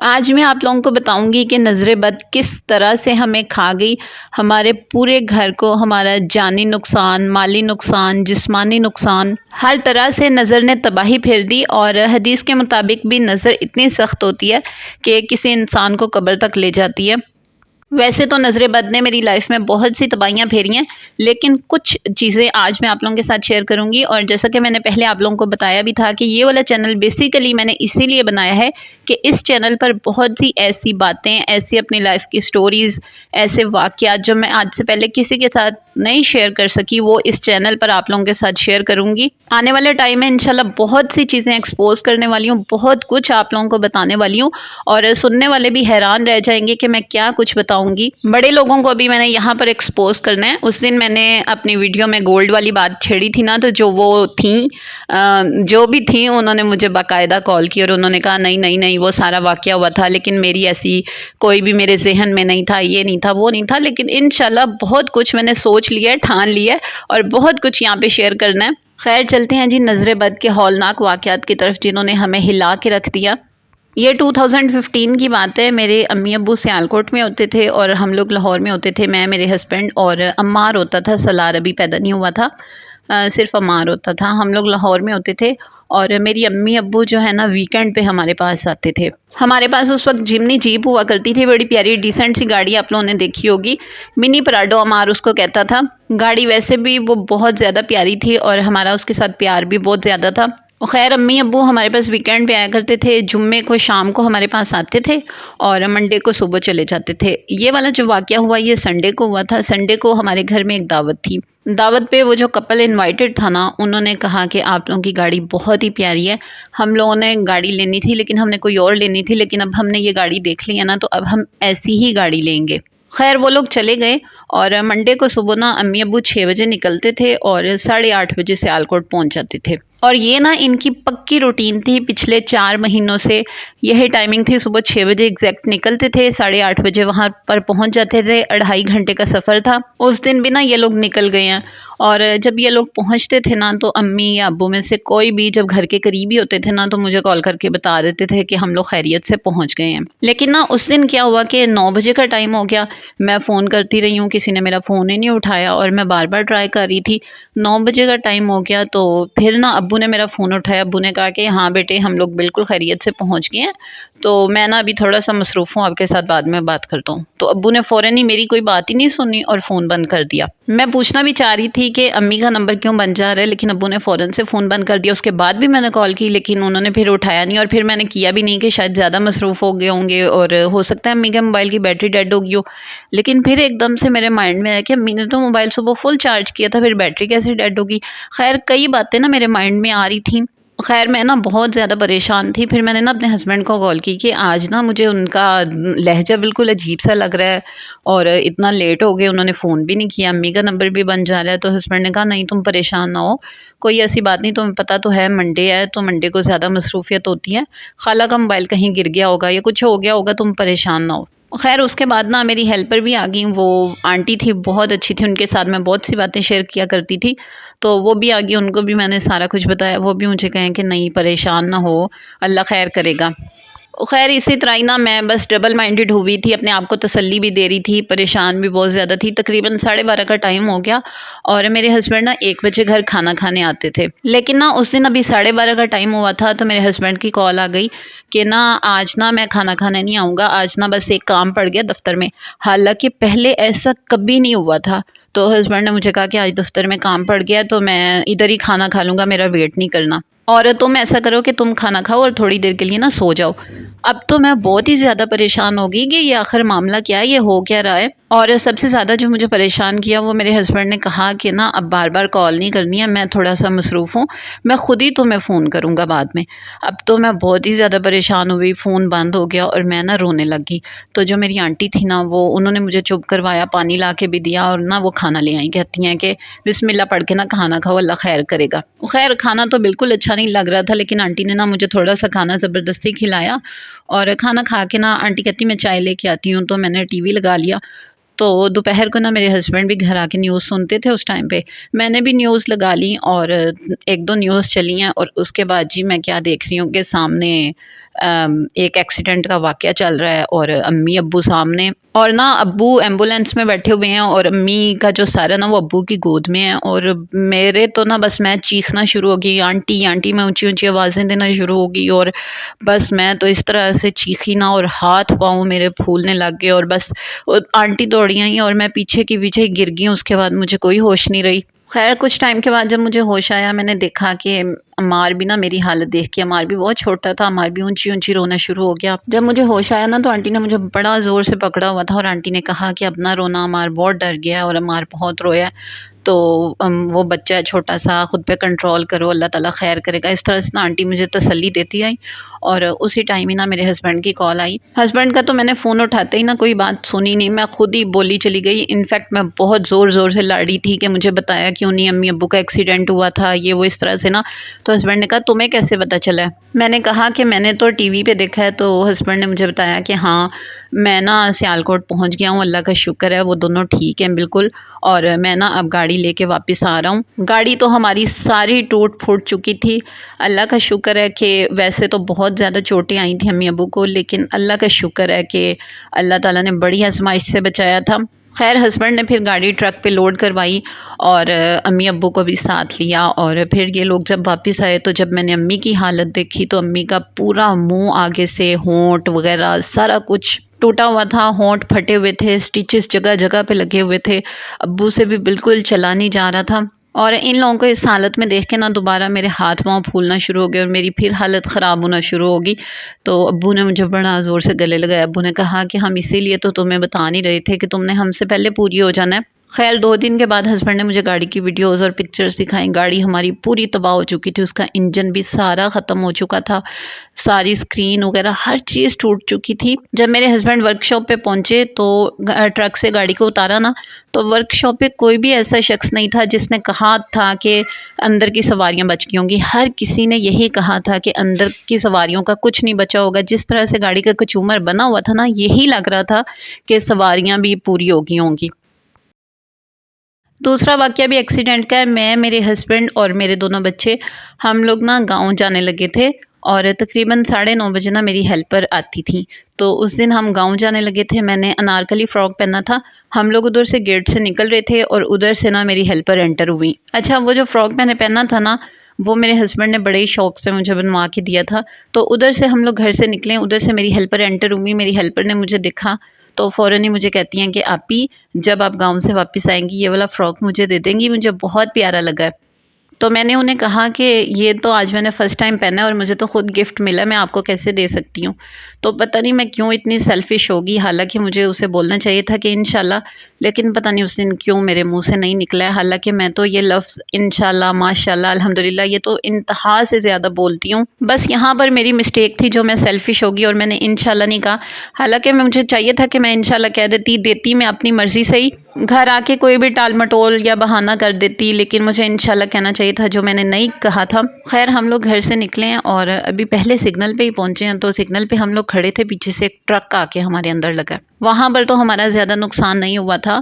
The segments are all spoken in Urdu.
آج میں آپ لوگوں کو بتاؤں گی کہ نظر بد کس طرح سے ہمیں کھا گئی، ہمارے پورے گھر کو ہمارا جانی نقصان، مالی نقصان، جسمانی نقصان، ہر طرح سے نظر نے تباہی پھیر دی۔ اور حدیث کے مطابق بھی نظر اتنی سخت ہوتی ہے کہ کسی انسان کو قبر تک لے جاتی ہے۔ ویسے تو نظر بد نے میری لائف میں بہت سی تباہیاں پھیری ہیں، لیکن کچھ چیزیں آج میں آپ لوگوں کے ساتھ شیئر کروں گی۔ اور جیسا کہ میں نے پہلے آپ لوگوں کو بتایا بھی تھا کہ یہ والا چینل بیسیکلی میں نے اسی لیے بنایا ہے کہ اس چینل پر بہت سی ایسی باتیں، ایسی اپنی لائف کی سٹوریز، ایسے واقعات جو میں آج سے پہلے کسی کے ساتھ نہیں شیئر کر سکی، وہ اس چینل پر آپ لوگوں کے ساتھ شیئر کروں گی۔ آنے والے ٹائم میں انشاءاللہ بہت سی چیزیں ایکسپوز کرنے والی ہوں، بہت کچھ آپ لوگوں کو بتانے والی ہوں، اور سننے والے بھی حیران رہ جائیں گے کہ میں کیا کچھ بتاؤں گی۔ بڑے لوگوں کو بھی میں نے یہاں پر ایکسپوز کرنا ہے۔ اس دن میں نے اپنی ویڈیو میں گولڈ والی بات چھیڑی تھی نا، تو جو وہ تھیں جو بھی تھیں انہوں نے مجھے باقاعدہ کال کی اور انہوں نے کہا نہیں نہیں نہیں وہ سارا واقعہ ہوا تھا، لیکن میری ایسی کوئی بھی میرے ذہن میں نہیں تھا، یہ نہیں تھا، وہ نہیں تھا۔ لیکن انشاءاللہ بہت کچھ میں نے سوچ لیا ہے، ٹھان لیا ہے، اور بہت کچھ یہاں پہ شیئر کرنا ہے۔ خیر چلتے ہیں جی نظر بد کے ہولناک واقعات کی طرف جنہوں نے ہمیں ہلا کے رکھ دیا۔ یہ 2015 کی بات ہے۔ میرے امی ابو سیالکوٹ میں ہوتے تھے اور ہم لوگ لاہور میں ہوتے تھے، میں، میرے ہسبینڈ، اور عمار ہوتا تھا، سلار ابھی پیدا نہیں ہوا تھا، صرف عمار ہوتا تھا۔ ہم لوگ لاہور میں ہوتے تھے اور میری امی ابو جو ہے نا ویکینڈ پہ ہمارے پاس آتے تھے۔ ہمارے پاس اس وقت جمنی جیپ ہوا کرتی تھی، بڑی پیاری ڈیسنٹ سی گاڑی، آپ لوگوں نے دیکھی ہوگی، منی پراڈو عمار اس کو کہتا تھا۔ گاڑی ویسے بھی وہ بہت زیادہ پیاری تھی اور ہمارا اس کے ساتھ پیار بھی بہت زیادہ تھا۔ خیر امی ابو ہمارے پاس ویکینڈ پہ آیا کرتے تھے، جمعے کو شام کو ہمارے پاس آتے تھے اور منڈے کو صبح چلے جاتے تھے۔ یہ والا جو واقعہ ہوا یہ سنڈے کو ہوا تھا۔ سنڈے کو ہمارے گھر میں ایک دعوت تھی۔ دعوت پہ وہ جو کپل انوائٹڈ تھا نا، انہوں نے کہا کہ آپ لوگوں کی گاڑی بہت ہی پیاری ہے۔ ہم لوگوں نے گاڑی لینی تھی لیکن ہم نے کوئی اور لینی تھی، لیکن اب ہم نے یہ گاڑی دیکھ لی ہے نا تو اب ہم ایسی ہی گاڑی لیں گے۔ خیر وہ لوگ چلے گئے اور منڈے کو صبح نا امی ابو 6 بجے نکلتے تھے اور 8:30 بجے سیالکوٹ پہنچ جاتے تھے۔ اور یہ نا ان کی پکی روٹین تھی پچھلے 4 مہینوں سے، یہی ٹائمنگ تھی، صبح 6 بجے ایگزیکٹ نکلتے تھے، 8:30 بجے وہاں پر پہنچ جاتے تھے۔ 2.5 گھنٹے کا سفر تھا۔ اس دن بھی نا یہ لوگ نکل گئے ہیں، اور جب یہ لوگ پہنچتے تھے نا تو امی یا ابو میں سے کوئی بھی جب گھر کے قریبی ہوتے تھے نا تو مجھے کال کر کے بتا دیتے تھے کہ ہم لوگ خیریت سے پہنچ گئے ہیں۔ لیکن نا اس دن کیا ہوا کہ 9 بجے کا ٹائم ہو گیا، میں فون کرتی رہی ہوں، کسی نے میرا فون ہی نہیں اٹھایا اور میں بار بار ٹرائی کر رہی تھی۔ 9 بجے کا ٹائم ہو گیا تو پھر نا ابو نے میرا فون اٹھایا۔ ابو نے کہا کہ ہاں بیٹے ہم لوگ بالکل خیریت سے پہنچ گئے ہیں، تو میں نا ابھی تھوڑا سا مصروف ہوں، آپ کے ساتھ بعد میں بات کرتا ہوں۔ تو ابو نے فوراً ہی میری کوئی بات ہی نہیں سنی اور فون بند کر دیا۔ میں پوچھنا بھی چاہ رہی تھی کہ امی کا نمبر کیوں بند جا رہا ہے، لیکن ابو نے فوراً سے فون بند کر دیا۔ اس کے بعد بھی میں نے کال کی لیکن انہوں نے پھر اٹھایا نہیں، اور پھر میں نے کیا بھی نہیں کہ شاید زیادہ مصروف ہو گئے ہوں گے اور ہو سکتا ہے امی کے موبائل کی بیٹری ڈیڈ ہو گئی ہو۔ لیکن پھر ایک دم سے میرے مائنڈ میں آیا کہ امی نے تو موبائل صبح فل چارج کیا تھا، پھر بیٹری کیسے ڈیڈ ہوگی۔ خیر کئی باتیں نا میرے مائنڈ میں آ رہی تھیں۔ خیر میں نا بہت زیادہ پریشان تھی۔ پھر میں نے نا اپنے ہسبینڈ کو کال کی کہ آج نا مجھے ان کا لہجہ بالکل عجیب سا لگ رہا ہے اور اتنا لیٹ ہو گئے، انہوں نے فون بھی نہیں کیا، امی کا نمبر بھی بند جا رہا ہے۔ تو ہسبینڈ نے کہا نہیں تم پریشان نہ ہو، کوئی ایسی بات نہیں، تمہیں پتہ تو ہے منڈے ہے تو منڈے کو زیادہ مصروفیت ہوتی ہے، خالہ کا موبائل کہیں گر گیا ہوگا یا کچھ ہو گیا ہوگا، تم پریشان نہ ہو۔ خیر اس کے بعد نا میری ہیلپر بھی آ گئی، وہ آنٹی تھی بہت اچھی تھی، ان کے ساتھ میں بہت سی باتیں شیئر کیا کرتی تھی، تو وہ بھی آ گئی، ان کو بھی میں نے سارا کچھ بتایا۔ وہ بھی مجھے کہیں کہ نہیں پریشان نہ ہو، اللہ خیر کرے گا۔ خیر اسی طرح ہی نا میں بس ڈبل مائنڈڈ ہوئی تھی، اپنے آپ کو تسلی بھی دے رہی تھی، پریشان بھی بہت زیادہ تھی۔ تقریباً 12:30 کا ٹائم ہو گیا اور میرے ہسبینڈ نا 1 بجے گھر کھانا کھانے آتے تھے، لیکن نا اس دن ابھی 12:30 کا ٹائم ہوا تھا تو میرے ہسبینڈ کی کال آ گئی کہ نا آج نا میں کھانا کھانے نہیں آؤں گا، آج نا بس ایک کام پڑ گیا دفتر میں۔ حالانکہ پہلے ایسا کبھی نہیں ہوا تھا۔ تو ہسبینڈ نے مجھے کہا کہ آج دفتر میں کام پڑ گیا تو میں ادھر ہی کھانا کھا لوں گا، میرا ویٹ نہیں کرنا، اور تم ایسا کرو کہ تم کھانا کھاؤ اور تھوڑی دیر کے لیے نا سو جاؤ۔ اب تو میں بہت ہی زیادہ پریشان ہو گئی کہ یہ آخر معاملہ کیا ہے، یہ ہو کیا رہا ہے۔ اور سب سے زیادہ جو مجھے پریشان کیا وہ میرے ہسبینڈ نے کہا کہ نا اب بار بار کال نہیں کرنی ہے، میں تھوڑا سا مصروف ہوں، میں خود ہی تمہیں فون کروں گا بعد میں۔ اب تو میں بہت ہی زیادہ پریشان ہوئی، فون بند ہو گیا اور میں نا رونے لگی۔ تو جو میری آنٹی تھی نا وہ انہوں نے مجھے چپ کروایا، پانی لا کے بھی دیا اور نا وہ کھانا لے آئیں، کہتی ہیں کہ بسم اللہ پڑھ کے نا کھانا کھاؤ، اللہ خیر کرے گا۔ خیر کھانا تو بالکل اچھا نہیں لگ رہا تھا، لیکن آنٹی نے نا مجھے تھوڑا سا کھانا زبردستی کھلایا، اور کھانا کھا کے نا آنٹی کہتی میں چائے لے کے آتی ہوں، تو میں نے ٹی وی لگا لیا۔ تو دوپہر کو نا میرے ہسبینڈ بھی گھر آ کے نیوز سنتے تھے اس ٹائم پہ، میں نے بھی نیوز لگا لی اور ایک دو نیوز چلی ہیں، اور اس کے بعد جی میں کیا دیکھ رہی ہوں کہ سامنے ایک ایکسیڈنٹ کا واقعہ چل رہا ہے، اور امی ابو سامنے، اور نا ابو ایمبولینس میں بیٹھے ہوئے ہیں اور امی کا جو سر ہے نا وہ ابو کی گود میں ہے، اور میرے تو نا بس میں چیخنا شروع ہو گئی، آنٹی آنٹی، میں اونچی اونچی آوازیں دینا شروع ہو گئی، اور بس میں تو اس طرح سے چیخی نا، اور ہاتھ پاؤں میرے پھولنے لگ گئے، اور بس آنٹی دوڑی آئیں اور میں پیچھے کی پیچھے گر گئی ہوں، اس کے بعد مجھے کوئی ہوش نہیں رہی۔ خیر کچھ ٹائم کے بعد جب مجھے ہوش آیا، میں نے دیکھا کہ عمار بھی نا میری حالت دیکھ کے، عمار بھی بہت چھوٹا تھا، عمار بھی اونچی اونچی رونا شروع ہو گیا۔ جب مجھے ہوش آیا نا تو آنٹی نے مجھے بڑا زور سے پکڑا ہوا تھا، اور آنٹی نے کہا کہ اب نہ رونا، عمار بہت ڈر گیا اور عمار بہت رویا ہے، تو وہ بچہ ہے چھوٹا سا، خود پہ کنٹرول کرو، اللہ تعالیٰ خیر کرے گا۔ اس طرح سے نا آنٹی مجھے تسلی دیتی آئی، اور اسی ٹائم ہی نا میرے ہسبینڈ کی کال آئی۔ ہسبینڈ کا تو میں نے فون اٹھاتے ہی نا کوئی بات سنی نہیں، میں خود ہی بولی چلی گئی، انفیکٹ میں بہت زور زور سے لڑ رہی تھی کہ مجھے بتایا کیوں نہیں، امی ابو کا ایکسیڈنٹ ہوا تھا، یہ وہ اس طرح سے نا۔ تو ہسبینڈ نے کہا تمہیں کیسے پتہ چلا ہے؟ میں نے کہا کہ میں نے تو ٹی وی پہ دیکھا ہے، تو ہسبینڈ نے مجھے بتایا کہ ہاں میں نا سیالکوٹ پہنچ گیا ہوں، اللہ کا شکر ہے وہ دونوں ٹھیک ہیں بالکل، اور میں نا اب گاڑی لے کے واپس آ رہا ہوں۔ گاڑی تو ہماری ساری ٹوٹ پھوٹ چکی تھی، اللہ کا شکر ہے کہ ویسے تو بہت زیادہ چوٹیں آئی تھیں امی ابو کو، لیکن اللہ کا شکر ہے کہ اللہ تعالیٰ نے بڑی آزمائش سے بچایا تھا۔ خیر ہسبینڈ نے پھر گاڑی ٹرک پہ لوڈ کروائی، اور امی ابو کو بھی ساتھ لیا، اور پھر یہ لوگ جب واپس آئے تو جب میں نے امی کی حالت دیکھی تو امی کا پورا منہ آگے سے، ہونٹ وغیرہ سارا کچھ ٹوٹا ہوا تھا، ہونٹ پھٹے ہوئے تھے، سٹیچز جگہ جگہ پہ لگے ہوئے تھے، ابو سے بھی بالکل چلا نہیں جا رہا تھا۔ اور ان لوگوں کو اس حالت میں دیکھ کے نا دوبارہ میرے ہاتھ پاؤں پھولنا شروع ہو گئے، اور میری پھر حالت خراب ہونا شروع ہوگی۔ تو ابو نے مجھے بڑا زور سے گلے لگایا، ابو نے کہا کہ ہم اسی لیے تو تمہیں بتا نہیں رہے تھے کہ تم نے ہم سے پہلے پوری ہو جانا ہے۔ خیر 2 دن کے بعد ہسبینڈ نے مجھے گاڑی کی ویڈیوز اور پکچرز دکھائیں، گاڑی ہماری پوری تباہ ہو چکی تھی، اس کا انجن بھی سارا ختم ہو چکا تھا، ساری اسکرین وغیرہ ہر چیز ٹوٹ چکی تھی۔ جب میرے ہسبینڈ ورک شاپ پہ پہنچے تو ٹرک سے گاڑی کو اتارا نا، تو ورک شاپ پہ کوئی بھی ایسا شخص نہیں تھا جس نے کہا تھا کہ اندر کی سواریاں بچ گئی ہوں گی، ہر کسی نے یہی کہا تھا کہ اندر کی سواریوں کا کچھ نہیں بچا ہوگا، جس طرح سے گاڑی کا کچومر بنا ہوا تھا نا، یہی لگ رہا تھا کہ سواریاں بھی پوری ہو گئی ہوں گی۔ دوسرا واقعہ بھی ایکسیڈنٹ کا ہے، میں، میرے ہسبینڈ اور میرے دونوں بچے، ہم لوگ نا گاؤں جانے لگے تھے، اور تقریباً 9:30 بجے نا میری ہیلپر آتی تھی، تو اس دن ہم گاؤں جانے لگے تھے، میں نے انارکلی فراک پہنا تھا، ہم لوگ ادھر سے گیٹ سے نکل رہے تھے اور ادھر سے نا میری ہیلپر انٹر ہوئی۔ اچھا وہ جو فراک میں نے پہنا تھا نا، وہ میرے ہسبینڈ نے بڑے ہی شوق سے مجھے بنوا کے دیا تھا، تو ادھر سے ہم لوگ گھر سے نکلے، ادھر سے میری ہیلپر انٹر ہوئی، میری ہیلپر نے مجھے دیکھا تو فوراً ہی مجھے کہتی ہیں کہ آپی جب آپ گاؤں سے واپس آئیں گی یہ والا فراک مجھے دے دیں گی، مجھے بہت پیارا لگا ہے۔ تو میں نے انہیں کہا کہ یہ تو آج میں نے فرسٹ ٹائم پہنا ہے اور مجھے تو خود گفٹ ملا ہے، میں آپ کو کیسے دے سکتی ہوں؟ تو پتہ نہیں میں کیوں اتنی سیلفش ہوگی، حالانکہ مجھے اسے بولنا چاہیے تھا کہ انشاءاللہ، لیکن پتہ نہیں اس دن کیوں میرے منہ سے نہیں نکلا ہے، حالانکہ میں تو یہ لفظ انشاءاللہ، ماشاءاللہ، الحمدللہ یہ تو انتہا سے زیادہ بولتی ہوں، بس یہاں پر میری مسٹیک تھی جو میں سیلفش ہوگی اور میں نے انشاءاللہ نہیں کہا، حالانکہ مجھے چاہیے تھا کہ میں انشاءاللہ کہہ دیتی میں اپنی مرضی سے ہی، گھر آ کے کوئی بھی ٹال مٹول یا بہانہ کر دیتی، لیکن مجھے انشاءاللہ کہنا چاہیے تھا جو میں نے نہیں کہا تھا۔ خیر ہم لوگ گھر سے نکلے ہیں اور ابھی پہلے سگنل پہ ہی پہنچے ہیں، تو سگنل پہ ہم لوگ کھڑے تھے، پیچھے سے ایک ٹرک آ کے ہمارے اندر لگا، وہاں پر تو ہمارا زیادہ نقصان نہیں ہوا تھا،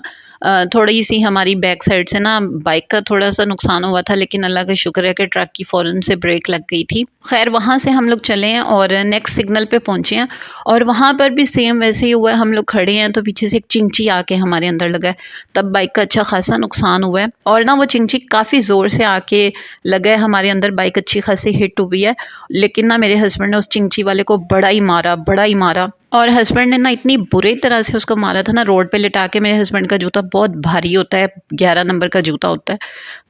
تھوڑی سی ہماری بیک سائڈ سے نا بائک کا تھوڑا سا نقصان ہوا تھا، لیکن اللہ کا شکر ہے کہ ٹرک کی فوراً سے بریک لگ گئی تھی۔ خیر وہاں سے ہم لوگ چلے ہیں اور نیکسٹ سگنل پہ پہنچے ہیں، اور وہاں پر بھی سیم ویسے ہی ہوا ہے، ہم لوگ کھڑے ہیں تو پیچھے سے ایک چنچی آ کے ہمارے اندر لگا ہے، تب بائک کا اچھا خاصا نقصان ہوا ہے، اور نا وہ چنچی کافی زور سے آ کے لگا ہے ہمارے اندر، بائک اچھی خاصی ہٹ ہوئی ہے، لیکن نا میرے ہسبینڈ نے اس چنچی والے کو بڑا ہی مارا، اور ہسبینڈ نے نا اتنی بری طرح سے اس کو مارا تھا نا، روڈ پہ لٹا کے، میرے ہسبینڈ کا جوتا بہت بھاری ہوتا ہے، 11 نمبر کا جوتا ہوتا ہے،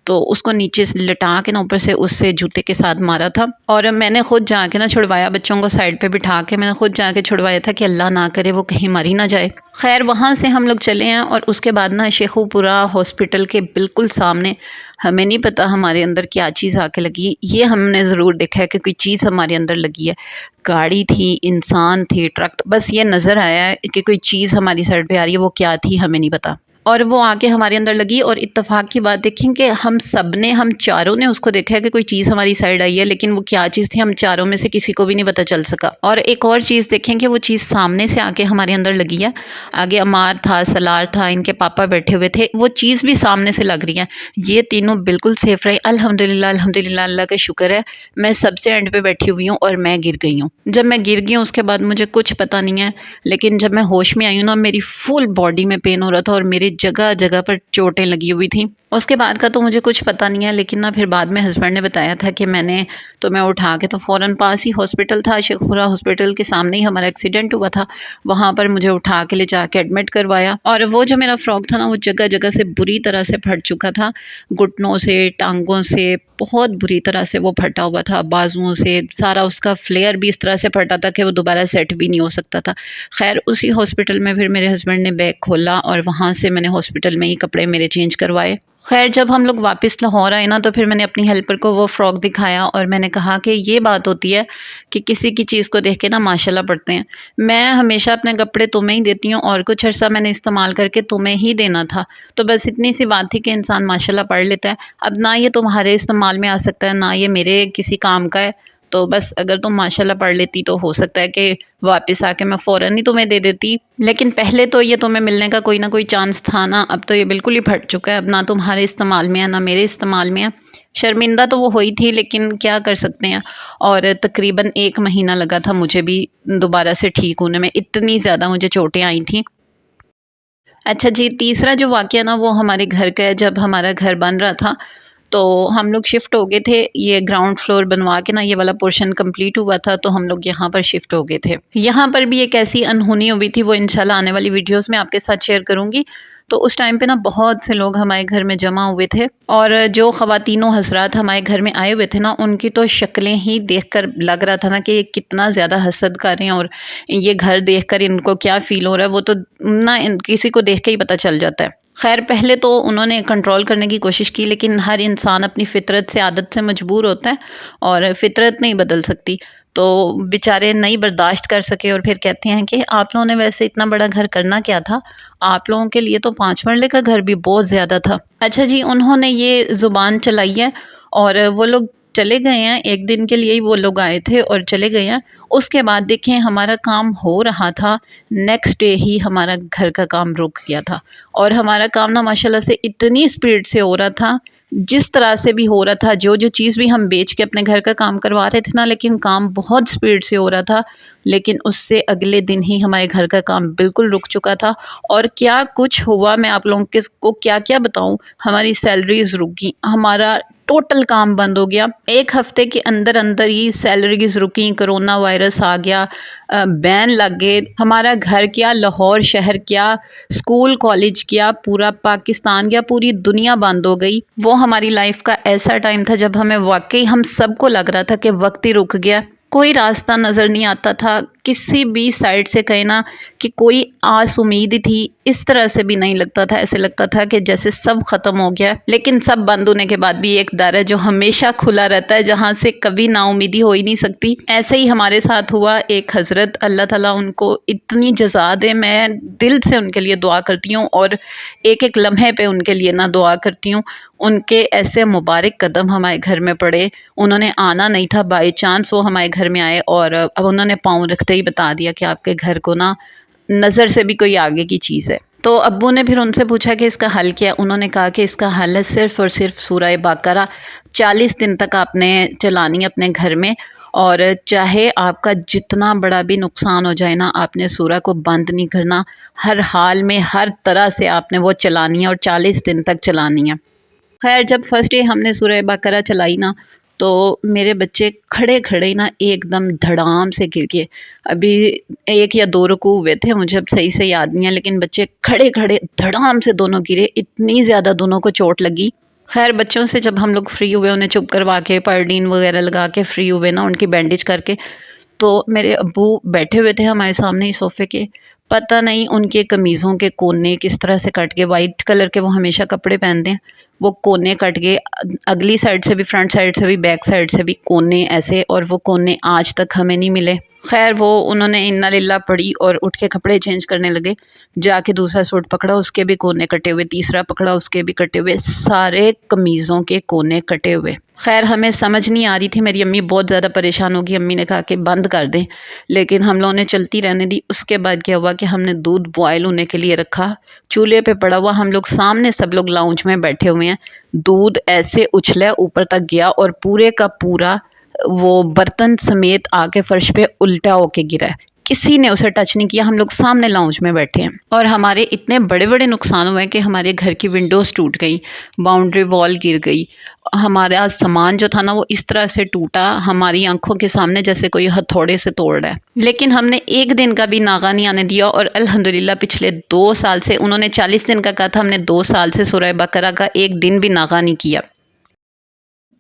تو اس کو نیچے سے لٹا کے نا اوپر سے اس سے جوتے کے ساتھ مارا تھا، اور میں نے خود جا کے نا چھڑوایا، بچوں کو سائڈ پہ بٹھا کے میں نے خود جا کے چھڑوایا تھا کہ اللہ نہ کرے وہ کہیں مر ہی نہ جائے۔ خیر وہاں سے ہم لوگ چلے ہیں، اور اس کے بعد نا شیخو پورہ ہاسپٹل کے بالکل سامنے، ہمیں نہیں پتا ہمارے اندر کیا چیز آ کے لگی، یہ ہم نے ضرور دیکھا ہے کہ کوئی چیز ہمارے اندر لگی ہے، گاڑی تھی، انسان تھی، ٹرک، بس یہ نظر آیا ہے کہ کوئی چیز ہماری سائڈ پہ آ رہی ہے، وہ کیا تھی ہمیں نہیں پتا۔ اور وہ آ کے ہمارے اندر لگی، اور اتفاق کی بات دیکھیں کہ ہم چاروں نے اس کو دیکھا ہے کہ کوئی چیز ہماری سائڈ آئی ہے، لیکن وہ کیا چیز تھی ہم چاروں میں سے کسی کو بھی نہیں پتہ چل سکا۔ اور ایک اور چیز دیکھیں کہ وہ چیز سامنے سے آ کے ہمارے اندر لگی ہے، آگے عمار تھا، سلار تھا، ان کے پاپا بیٹھے ہوئے تھے، وہ چیز بھی سامنے سے لگ رہی ہے، یہ تینوں بالکل سیف رہے، الحمدللہ الحمدللہ، اللہ کا شکر ہے۔ میں سب سے اینڈ پہ بیٹھی ہوئی ہوں اور میں گر گئی ہوں۔ جب میں گر گئی ہوں اس کے بعد مجھے کچھ پتہ نہیں ہے، لیکن جب میں ہوش میں آئی ہوں نا، میری فل باڈی میں پین ہو رہا تھا اور میری جگہ جگہ پر چوٹیں لگی ہوئی تھیں۔ اس کے بعد کا تو مجھے کچھ پتہ نہیں ہے، لیکن نا پھر بعد میں ہسبینڈ نے بتایا تھا کہ میں نے تمہیں اٹھا کے، تو فوراً پاس ہی ہاسپٹل تھا، شیخ پورہ ہاسپٹل کے سامنے ہی ہمارا ایکسیڈنٹ ہوا تھا، وہاں پر مجھے اٹھا کے لے جا کے ایڈمٹ کروایا۔ اور وہ جو میرا فراک تھا نا، وہ جگہ جگہ سے بری طرح سے پھٹ چکا تھا، گھٹنوں سے، ٹانگوں سے، بہت بری طرح سے وہ پھٹا ہوا تھا، بازوؤں سے، سارا اس کا فلیئر بھی اس طرح سے پھٹا تھا کہ وہ دوبارہ سیٹ بھی نہیں ہو سکتا تھا۔ خیر اسی ہاسپٹل میں پھر میرے ہسبینڈ نے بیگ کھولا اور وہاں سے میں نے ہاسپٹل میں ہی کپڑے میرے چینج کروائے۔ خیر جب ہم لوگ واپس لاہور آئے نا، تو پھر میں نے اپنی ہیلپر کو وہ فراک دکھایا اور میں نے کہا کہ یہ بات ہوتی ہے کہ کسی کی چیز کو دیکھ کے نا ماشاءاللہ پڑھتے ہیں، میں ہمیشہ اپنے کپڑے تمہیں ہی دیتی ہوں اور کچھ عرصہ میں نے استعمال کر کے تمہیں ہی دینا تھا، تو بس اتنی سی بات تھی کہ انسان ماشاءاللہ پڑھ لیتا ہے۔ اب نہ یہ تمہارے استعمال میں آ سکتا ہے، نہ یہ میرے کسی کام کا ہے، تو بس اگر تم ماشاءاللہ پڑھ لیتی تو ہو سکتا ہے کہ واپس آ کے میں فوراً ہی تمہیں دے دیتی، لیکن پہلے تو یہ تمہیں ملنے کا کوئی نہ کوئی چانس تھا نا، اب تو یہ بالکل ہی پھٹ چکا ہے، اب نہ تمہارے استعمال میں ہے نہ میرے استعمال میں ہے۔ شرمندہ تو وہ ہوئی تھی، لیکن کیا کر سکتے ہیں، اور تقریباً 1 مہینہ لگا تھا مجھے بھی دوبارہ سے ٹھیک ہونے میں، اتنی زیادہ مجھے چوٹیں آئی تھیں۔ اچھا جی، تیسرا جو واقعہ نا وہ ہمارے گھر کا ہے۔ جب ہمارا گھر بن رہا تھا تو ہم لوگ شفٹ ہو گئے تھے، یہ گراؤنڈ فلور بنوا کے نا یہ والا پورشن کمپلیٹ ہوا تھا، تو ہم لوگ یہاں پر شفٹ ہو گئے تھے۔ یہاں پر بھی ایک ایسی انہونی ہوئی تھی، وہ انشاءاللہ آنے والی ویڈیوز میں آپ کے ساتھ شیئر کروں گی۔ تو اس ٹائم پہ نا بہت سے لوگ ہمارے گھر میں جمع ہوئے تھے، اور جو خواتین و حضرات ہمارے گھر میں آئے ہوئے تھے نا، ان کی تو شکلیں ہی دیکھ کر لگ رہا تھا نا کہ یہ کتنا زیادہ حسد کر رہے ہیں، اور یہ گھر دیکھ کر ان کو کیا فیل ہو رہا ہے وہ تو نہ کسی کو دیکھ کے ہی پتہ چل جاتا ہے۔ خیر پہلے تو انہوں نے کنٹرول کرنے کی کوشش کی، لیکن ہر انسان اپنی فطرت سے، عادت سے مجبور ہوتا ہے، اور فطرت نہیں بدل سکتی، تو بیچارے نہیں برداشت کر سکے، اور پھر کہتے ہیں کہ آپ لوگوں نے ویسے اتنا بڑا گھر کرنا کیا تھا، آپ لوگوں کے لیے تو 5 مرلے کا گھر بھی بہت زیادہ تھا۔ اچھا جی، انہوں نے یہ زبان چلائی ہے، اور وہ لوگ چلے گئے ہیں، 1 دن کے لیے ہی وہ لوگ آئے تھے اور چلے گئے ہیں۔ اس کے بعد دیکھیں ہمارا کام ہو رہا تھا، نیکسٹ ڈے ہی ہمارا گھر کا کام رک گیا تھا، اور ہمارا کام نا ماشاءاللہ سے اتنی سپیڈ سے ہو رہا تھا، جس طرح سے بھی ہو رہا تھا، جو جو چیز بھی ہم بیچ کے اپنے گھر کا کام کروا رہے تھے نا، لیکن کام بہت سپیڈ سے ہو رہا تھا، لیکن اس سے اگلے دن ہی ہمارے گھر کا کام بالکل رک چکا تھا۔ اور کیا کچھ ہوا میں آپ لوگوں کو کیا کیا بتاؤں، ہماری سیلریز رک گئی، ہمارا ٹوٹل کام بند ہو گیا، 1 ہفتے کے اندر اندر ہی سیلریز رکی، کرونا وائرس آ گیا، بین لگ گئے، ہمارا گھر کیا، لاہور شہر کیا، اسکول کالج کیا، پورا پاکستان کیا، پوری دنیا بند ہو گئی۔ وہ ہماری لائف کا ایسا ٹائم تھا جب ہمیں واقعی ہم سب کو لگ رہا تھا کہ وقت ہی رک گیا، کوئی راستہ نظر نہیں آتا تھا، کسی بھی سائڈ سے کہیں نا کہ کوئی آس امید تھی، اس طرح سے بھی نہیں لگتا تھا، ایسے لگتا تھا کہ جیسے سب ختم ہو گیا، لیکن سب بند ہونے کے بعد بھی ایک در ہے جو ہمیشہ کھلا رہتا ہے، جہاں سے کبھی نا امیدی ہو ہی نہیں سکتی۔ ایسے ہی ہمارے ساتھ ہوا، ایک حضرت، اللہ تعالیٰ ان کو اتنی جزا دے، میں دل سے ان کے لیے دعا کرتی ہوں، اور ایک ایک لمحے پہ ان کے لیے نا دعا کرتی ہوں، ان کے ایسے مبارک قدم ہمارے گھر میں پڑے، انہوں نے آنا نہیں تھا، بائی چانس وہ ہمارے گھر میں آئے، اور اب انہوں نے پاؤں رکھتے ہی بتا دیا کہ آپ کے گھر کو نا نظر سے بھی کوئی آگے کی چیز ہے۔ تو ابو نے پھر ان سے پوچھا کہ اس کا حل کیا ہے، انہوں نے کہا کہ اس کا حل ہے صرف اور صرف سورہ بقرہ، 40 دن تک آپ نے چلانی ہے اپنے گھر میں، اور چاہے آپ کا جتنا بڑا بھی نقصان ہو جائے نا، آپ نے سورہ کو بند نہیں کرنا، ہر حال میں ہر طرح سے آپ نے وہ چلانی ہے، اور 40 دن تک چلانی ہے۔ خیر جب فرسٹ ڈے ہم نے سورہ بقرہ چلائی نا، تو میرے بچے کھڑے کھڑے نا ایک دم دھڑام سے گر گئے، ابھی 1 یا 2 رکوع ہوئے تھے، مجھے اب صحیح سے یاد نہیں ہے، لیکن بچے کھڑے کھڑے دھڑام سے دونوں گرے، اتنی زیادہ دونوں کو چوٹ لگی۔ خیر بچوں سے جب ہم لوگ فری ہوئے، انہیں چپ کروا کے پائرڈین وغیرہ لگا کے فری ہوئے نا، ان کی بینڈیج کر کے، تو میرے ابو بیٹھے ہوئے تھے ہمارے سامنے ہی صوفے کے، پتہ نہیں ان کے قمیضوں کے کونے کس طرح سے کٹ گئے، وائٹ کلر کے وہ ہمیشہ کپڑے پہنتے ہیں، وہ کونے کٹ گئے، اگلی سائڈ سے بھی، فرنٹ سائڈ سے بھی، بیک سائڈ سے بھی کونے ایسے، اور وہ کونے آج تک ہمیں نہیں ملے۔ خیر وہ انہوں نے انا للہ پڑھی اور اٹھ کے کپڑے چینج کرنے لگے، جا کے دوسرا سوٹ پکڑا، اس کے بھی کونے کٹے ہوئے، تیسرا پکڑا، اس کے بھی کٹے ہوئے، سارے قمیضوں کے کونے کٹے ہوئے۔ خیر ہمیں سمجھ نہیں آ رہی تھی، میری امی بہت زیادہ پریشان ہوگی، امی نے کہا کہ بند کر دیں، لیکن ہم لوگوں نے چلتی رہنے دی۔ اس کے بعد کیا ہوا کہ ہم نے دودھ بوائل ہونے کے لیے رکھا، چولہے پہ پڑا ہوا، ہم لوگ سامنے سب لوگ لاؤنج میں بیٹھے ہوئے ہیں، دودھ ایسے اچھلا اوپر تک گیا اور پورے کا پورا وہ برتن سمیت آ کے فرش پہ الٹا ہو کے گرا ہے، کسی نے اسے ٹچ نہیں کیا، ہم لوگ سامنے لاؤنج میں بیٹھے ہیں اور ہمارے اتنے بڑے بڑے نقصان ہوئے کہ ہمارے گھر کی ونڈوز ٹوٹ گئی، باؤنڈری وال گر گئی، ہمارا سامان جو تھا نا وہ اس طرح سے ٹوٹا ہماری آنکھوں کے سامنے جیسے کوئی ہتھوڑے سے توڑ رہا ہے، لیکن ہم نے ایک دن کا بھی ناغہ نہیں آنے دیا اور الحمدللہ پچھلے 2 سال سے، انہوں نے 40 دن کا کہا تھا، ہم نے 2 سال سے سورہ بقرہ کا ایک دن بھی ناغہ نہیں کیا۔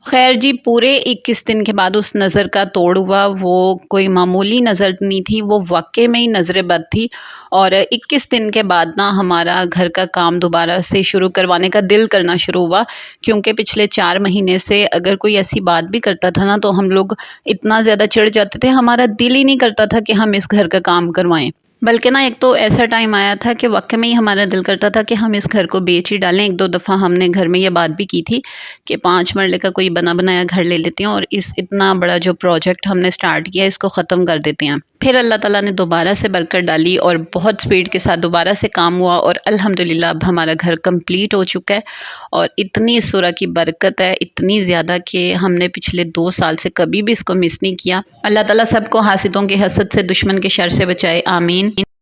خیر جی پورے 21 دن کے بعد اس نظر کا توڑ ہوا، وہ کوئی معمولی نظر نہیں تھی، وہ واقعے میں ہی نظر بد تھی، اور 21 دن کے بعد نا ہمارا گھر کا کام دوبارہ سے شروع کروانے کا دل کرنا شروع ہوا، کیونکہ پچھلے 4 مہینے سے اگر کوئی ایسی بات بھی کرتا تھا نا تو ہم لوگ اتنا زیادہ چڑھ جاتے تھے، ہمارا دل ہی نہیں کرتا تھا کہ ہم اس گھر کا کام کروائیں۔ بلکہ نا ایک تو ایسا ٹائم آیا تھا کہ واقعی میں ہی ہمارا دل کرتا تھا کہ ہم اس گھر کو بیچ ہی ڈالیں۔ 1-2 دفعہ ہم نے گھر میں یہ بات بھی کی تھی کہ 5 مرلے کا کوئی بنا بنایا گھر لے لیتے ہیں اور اس اتنا بڑا جو پروجیکٹ ہم نے سٹارٹ کیا اس کو ختم کر دیتے ہیں۔ پھر اللہ تعالیٰ نے دوبارہ سے برکت ڈالی اور بہت سپیڈ کے ساتھ دوبارہ سے کام ہوا اور الحمدللہ اب ہمارا گھر کمپلیٹ ہو چکا ہے، اور اتنی اس سورہ کی برکت ہے، اتنی زیادہ کہ ہم نے پچھلے 2 سال سے کبھی بھی اس کو مس نہیں کیا۔ اللہ تعالیٰ سب کو حاسدوں کے حسد سے، دشمن کے شر سے بچائے، آمین۔